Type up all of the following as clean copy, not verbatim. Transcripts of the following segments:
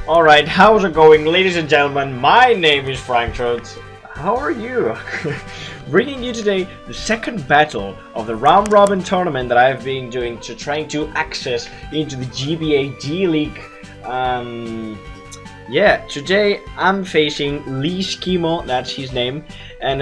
Alright, how's it going, ladies and gentlemen? My name is FranCTrode. How are you? Bringing you today the second battle of the round robin tournament that I've been doing to trying to access into the GBA D-League. Yeah, today I'm facing Leeskimo, that's his name, and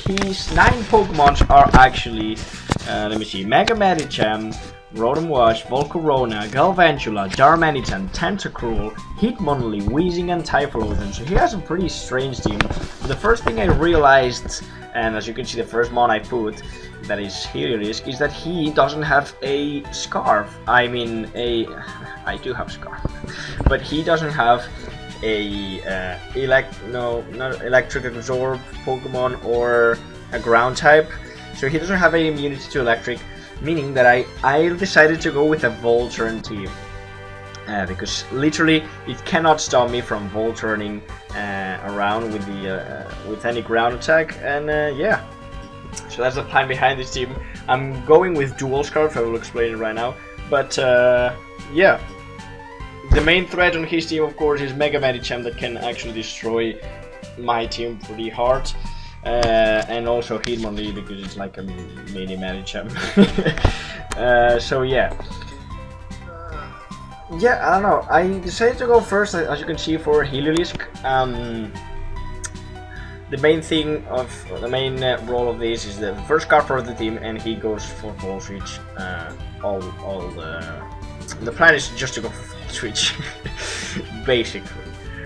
his 9 Pokemons are actually, let me see, Mega Medicham, Rotom Wash, Volcarona, Galvantula, Darmanitan, Tentacruel, Hitmonlee, Weezing, and Typhlosion. So he has a pretty strange team. The first thing I realized, and as you can see the first mon I put, that is Heliolisk, is that he doesn't have a Scarf. I mean, I do have Scarf, but he doesn't have a not Electric Absorb Pokemon or a Ground type. So he doesn't have any immunity to Electric. Meaning that I decided to go with a Volturn team because literally it cannot stop me from Volturning around with the with any ground attack, and yeah, so that's the plan behind this team. I'm going with Dual Scarf. I will explain it right now, but yeah, the main threat on his team, of course, is Mega Medicham that can actually destroy my team pretty hard. And also Hitmonlee because it's like a mini Medicham. So yeah, I don't know. I decided to go first, as you can see, for Heliolisk. The main thing of the main role of this is the first card for the team, and he goes for Volt Switch. The plan is just to go for Volt Switch, basically.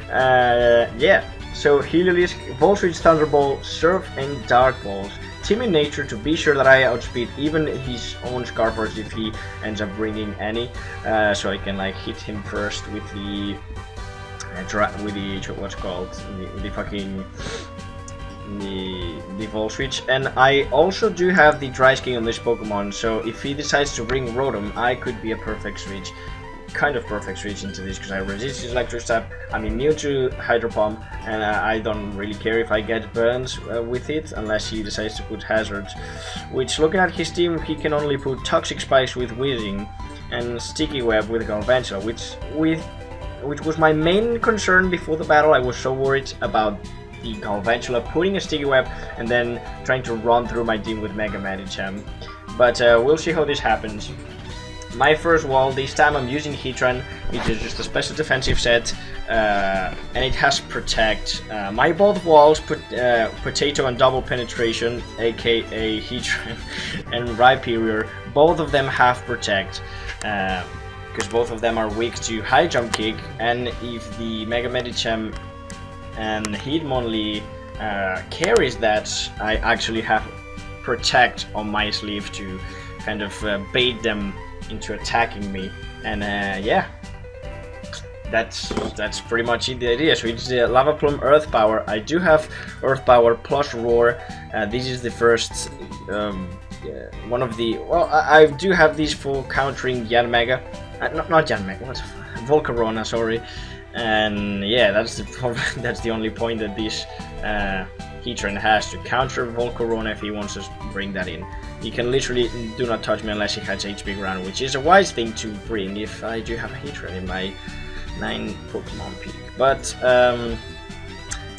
Yeah. So Heliolisk, Volt Switch, Thunderbolt, Surf, and Dark Balls. Team in Nature to be sure that I outspeed even his own Scarfers if he ends up bringing any. So I can like hit him first with the what's called the Volt Switch. And I also do have the Dry Skin on this Pokemon. So if he decides to bring Rotom, I could be a perfect switch. Kind of perfect switch into this because I resist his electric type. I'm immune to Hydro Pump, and I don't really care if I get burns with it unless he decides to put hazards. Which, looking at his team, he can only put Toxic Spikes with Weezing and Sticky Web with Galvantula, which was my main concern before the battle. I was so worried about the Galvantula putting a Sticky Web and then trying to run through my team with Mega Medicham. But we'll see how this happens. My first wall, this time I'm using Heatran, which is just a special defensive set, and it has Protect. My both walls, Potato and Double Penetration, aka Heatran, and Rhyperior, both of them have Protect, because both of them are weak to High Jump Kick, and if the Mega Medicham and Hitmonlee carries that, I actually have Protect on my sleeve to kind of bait them into attacking me, and yeah, that's pretty much it, the idea. So it's the Lava Plume Earth Power. I do have Earth Power plus Roar. This is the first one of the, well, I do have these for countering Yanmega, not Yanmega, what, Volcarona, sorry. And yeah, that's the only point that this Heatran has to counter Volcarona if he wants to bring that in. He can literally do not touch me unless he has HP ground, which is a wise thing to bring if I do have a Heatran in my 9 Pokemon peak. But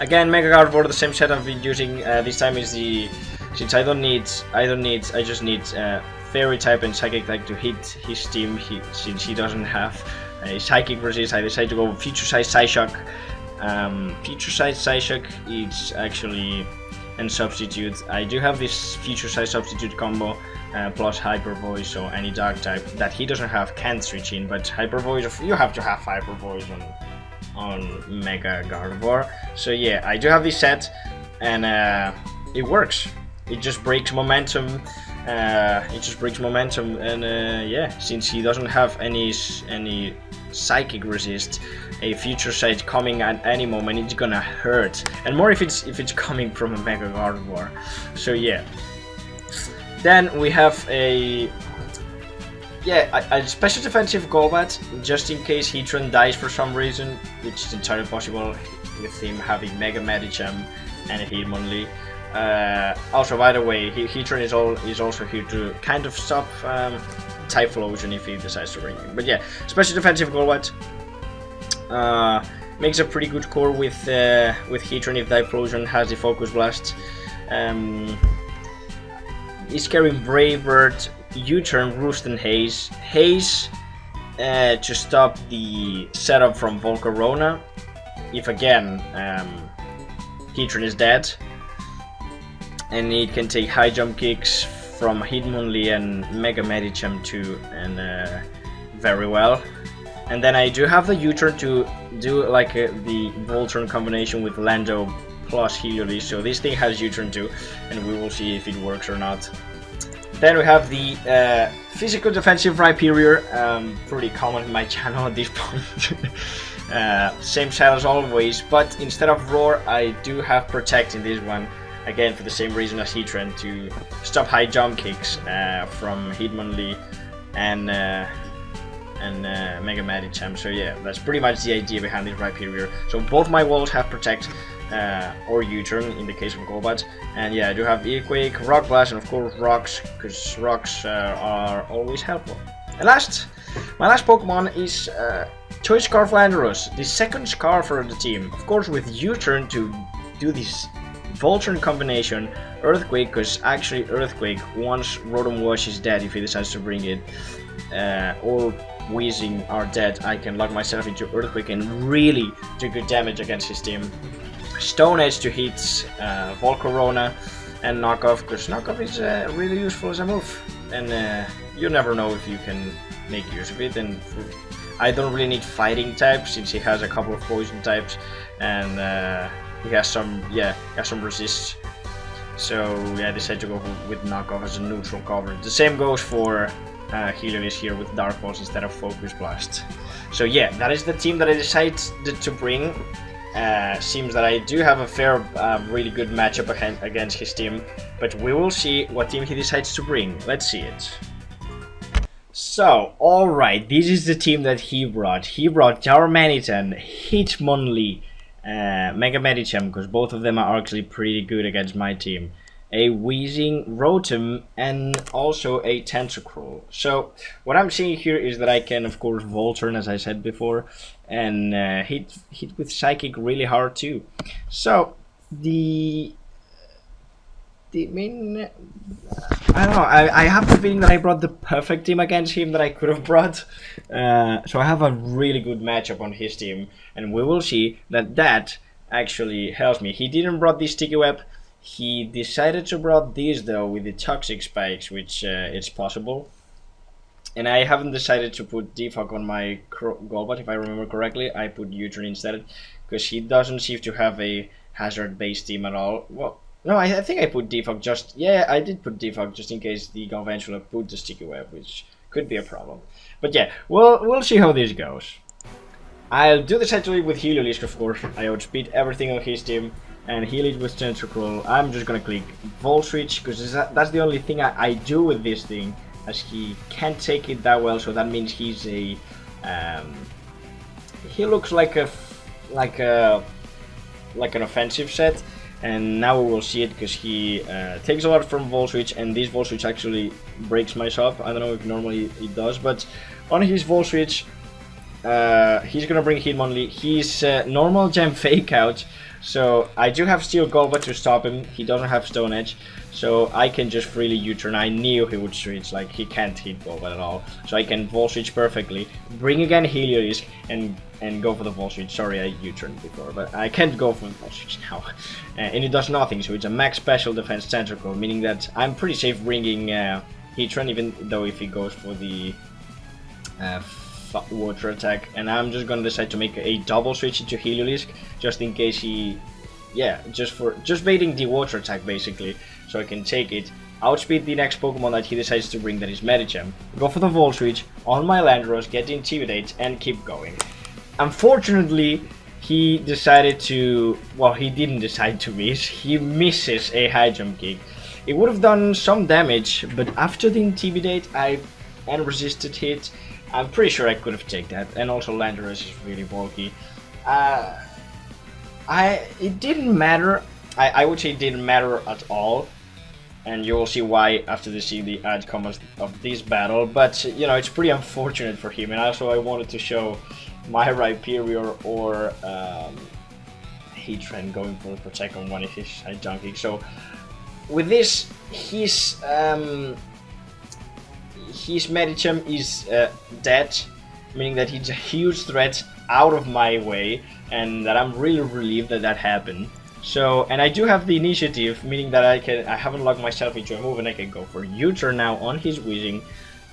again, Mega Gardevoir, the same set I've been using. This time is the, since I just need Fairy type and Psychic type to hit his team. Since he doesn't have a Psychic resist, I decided to go Future Size Psyshock. Future Size Psyshock is actually and Substitute. I do have this Future Size Substitute combo plus Hyper Voice, so any Dark type that he doesn't have can switch in, but Hyper Voice, you have to have Hyper Voice on Mega Gardevoir. So yeah, I do have this set, and it works. It just breaks momentum. And yeah, since he doesn't have any Psychic resist, a Future Sight coming at any moment, it's gonna hurt, and more if it's coming from a Mega Gardevoir. So yeah, then we have a special defensive Golbat just in case Heatran dies for some reason, which is entirely possible with him having Mega Medicham and a Hitmonlee. Also, by the way, Heatran is also here to kind of stop Typhlosion if he decides to bring him. But yeah, special defensive Golbat. Makes a pretty good core with Heatran if the Implosion has the Focus Blast. He's carrying Brave Bird, U-Turn, Roost, and Haze. Haze to stop the setup from Volcarona. If again Heatran is dead, and he can take high jump kicks from Hitmonlee and Mega Medicham too, and very well. And then I do have the U-turn to do like the Volturn combination with Lando plus Heliolisk, so this thing has U-turn too, and we will see if it works or not. Then we have the physical defensive Rhyperior, pretty common in my channel at this point. Same style as always, but instead of Roar I do have Protect in this one, again for the same reason as Heatran, to stop high jump kicks from Hitmonlee and Mega Medicham. So yeah, that's pretty much the idea behind this Rhyperior. So both my walls have Protect or U-turn in the case of Golbat, and yeah, I do have Earthquake, Rock Blast, and of course Rocks, because Rocks are always helpful. And my last Pokemon is Choice Scarf Landorus, the second Scarf for the team. Of course with U-turn to do this Volturn combination, Earthquake, because actually Earthquake, once Rotom Wash is dead, if he decides to bring it, or Weezing are dead, I can lock myself into Earthquake and really do good damage against his team. Stone Edge to hit Volcarona, and Knockoff, because Knockoff is really useful as a move, and you never know if you can make use of it. And I don't really need fighting types since he has a couple of poison types, and he has some resist. So yeah, I decided to go with Knockoff as a neutral cover. The same goes for Heliolisk here with Dark Pulse instead of Focus Blast. So yeah, that is the team that I decided to bring. Seems that I do have a fair, really good matchup against his team, but we will see what team he decides to bring. Let's see it. So, alright, this is the team that he brought. He brought Darmanitan, Hitmonlee, Mega Medicham, because both of them are actually pretty good against my team. A Weezing, Rotom, and also a Tentacruel. So what I'm seeing here is that I can of course Volturn, as I said before, and hit with Psychic really hard too. So the main, I don't know, I have the feeling that I brought the perfect team against him that I could have brought. So I have a really good matchup on his team, and we will see that actually helps me. He didn't brought the Sticky Web. He decided to brought these though with the Toxic Spikes, which it's possible. And I haven't decided to put Defog on my Golbat, if I remember correctly. I put U-turn instead, because he doesn't seem to have a hazard-based team at all. Well, no, I think I put Defog just... Yeah, I did put Defog just in case the Conventional put the Sticky Web, which could be a problem. But yeah, we'll see how this goes. I'll do this actually with Heliolisk, of course. I outspeed everything on his team. And heal it with Tentacruel. I'm just gonna click Volt Switch, because that's the only thing I do with this thing, as he can't take it that well. So that means he's a he looks like an offensive set, and now we will see it because he takes a lot from Volt Switch, and this Volt Switch actually breaks my shop. I don't know if normally it does, but on his Volt Switch, he's gonna bring Hitmonlee. He's normal gem Fake Out. So I do have Steel Golbat to stop him. He doesn't have Stone Edge, so I can just freely U-turn. I knew he would switch, like he can't hit Golbat at all. So I can Volt Switch perfectly, bring again Heliolisk, and go for the Volt Switch. Sorry, I U-turned before, but I can't go for the Volt Switch now. And it does nothing, so it's a max special defense Tentacle, meaning that I'm pretty safe bringing Heatran, even though if he goes for the water attack. And I'm just gonna decide to make a double switch into Heliolisk, just in case he, just baiting the water attack basically, so I can take it, outspeed the next Pokemon that he decides to bring, that is Medicham, go for the Volt Switch on my Landorus, get the Intimidate, and keep going. Unfortunately, he decided to, well, he didn't decide to miss, he misses a high jump kick. It would have done some damage, but after the Intimidate and resisted hit, I'm pretty sure I could have taken that, and also Landorus is really bulky. It didn't matter. I would say it didn't matter at all, and you will see why after seeing the outcome of this battle. But you know, it's pretty unfortunate for him, and also I wanted to show my Rhyperior or Heatran going for the Protect on one of his Junkie. So with this, his Medicham is dead, meaning that he's a huge threat out of my way, and that I'm really relieved that that happened. So, and I do have the initiative, meaning that I haven't locked myself into a move, and I can go for U-turn now on his Weezing,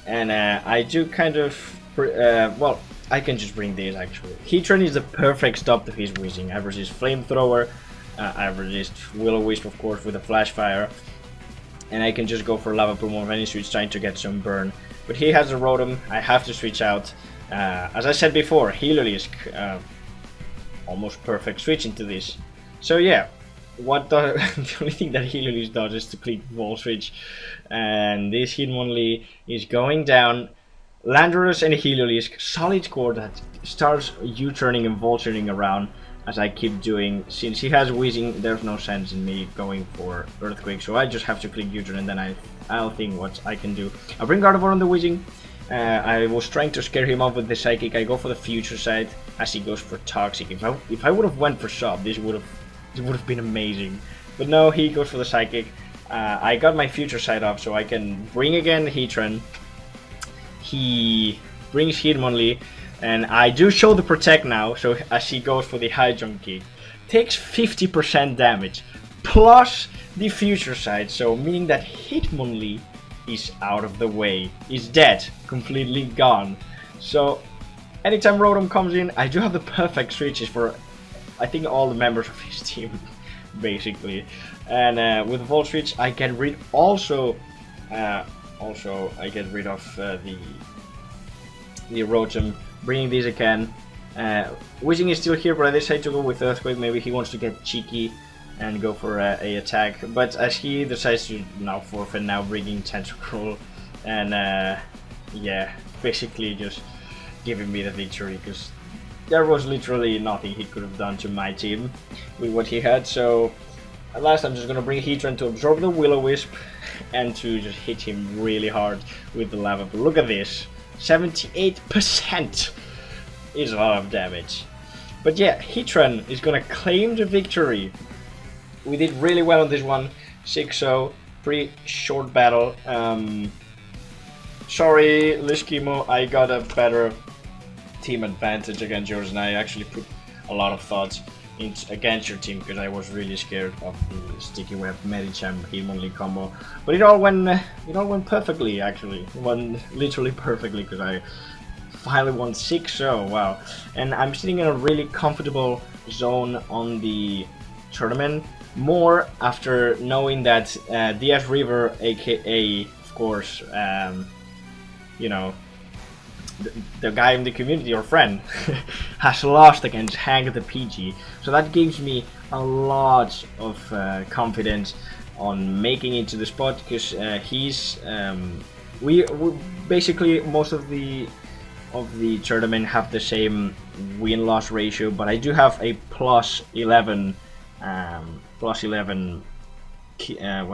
and I do kind of, well, I can just bring this actually. Heatran is the perfect stop to his Weezing. I resist Flamethrower, I resist Will-O-Wisp of course with a Flash Fire, and I can just go for Lava Plume on any switch trying to get some burn. But he has a Rotom, I have to switch out. As I said before, Heliolisk, almost perfect switch into this. So yeah, what the only thing that Heliolisk does is to click Wall Switch, and this Hitmonlee is going down. Landorus and Heliolisk, solid score that starts U-turning and Volt-turning around as I keep doing. Since he has Weezing, there's no sense in me going for Earthquake, so I just have to click U-turn and then I'll think what I can do. I bring Gardevoir on the Weezing. I was trying to scare him off with the Psychic. I go for the Future Sight as he goes for Toxic. If I would have went for Sub, this would have been amazing. But no, he goes for the Psychic. I got my Future Sight up so I can bring again Heatran. He brings Hitmonlee, and I do show the Protect now, so as he goes for the High Jump Kick. Takes 50% damage, plus the Future Sight, so meaning that Hitmonlee is out of the way, is dead, completely gone. So anytime Rotom comes in, I do have the perfect switches for I think all the members of his team basically, and with Volt Switch I get rid I get rid of the Rotom, bringing this again. Weezing is still here, but I decided to go with Earthquake. Maybe he wants to get cheeky and go for a attack, but as he decides to now forfeit, now bringing Tentacruel, and yeah, basically just giving me the victory, because there was literally nothing he could have done to my team with what he had. So at last I'm just gonna bring Heatran to absorb the Will-O-Wisp and to just hit him really hard with the Lava. But look at this, 78% is a lot of damage. But yeah, Heatran is gonna claim the victory. We did really well on this one, 6-0, pretty short battle. Sorry Leeskimo, I got a better team advantage against yours, and I actually put a lot of thoughts against your team because I was really scared of the Sticky Web Medicham Hitmonlee combo. But it all went perfectly actually. It went literally perfectly because I finally won 6-0, wow. And I'm sitting in a really comfortable zone on the tournament, more after knowing that DS River, aka of course, you know, the guy in the community, your friend, has lost against Hank the PG. So that gives me a lot of confidence on making it to the spot, because he's we basically most of the tournament have the same win-loss ratio, but I do have a plus 11 what's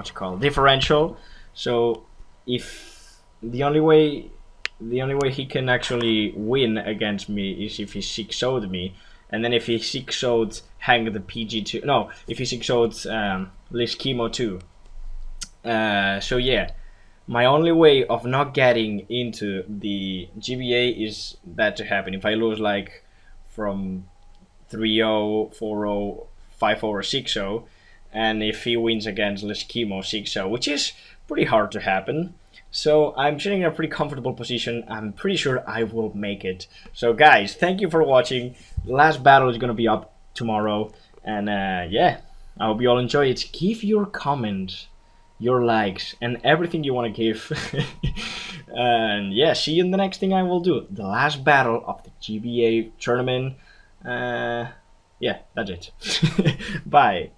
it called, differential. So if the only way he can actually win against me is if he 6-0'd me, and then if he 6-0'd Hang the PG2, no, if he 6-0'd Leeskimo too. So yeah, my only way of not getting into the GBA is that to happen. If I lose like from 3-0, 4-0, 5-0 or 6-0, and if he wins against Leeskimo 6-0, which is pretty hard to happen. So I'm sitting in a pretty comfortable position. I'm pretty sure I will make it. So guys, thank you for watching. The last battle is going to be up tomorrow. And yeah, I hope you all enjoy it. Give your comments, your likes, and everything you want to give. And yeah, see you in the next thing I will do. The last battle of the GBA tournament. Yeah, that's it. Bye.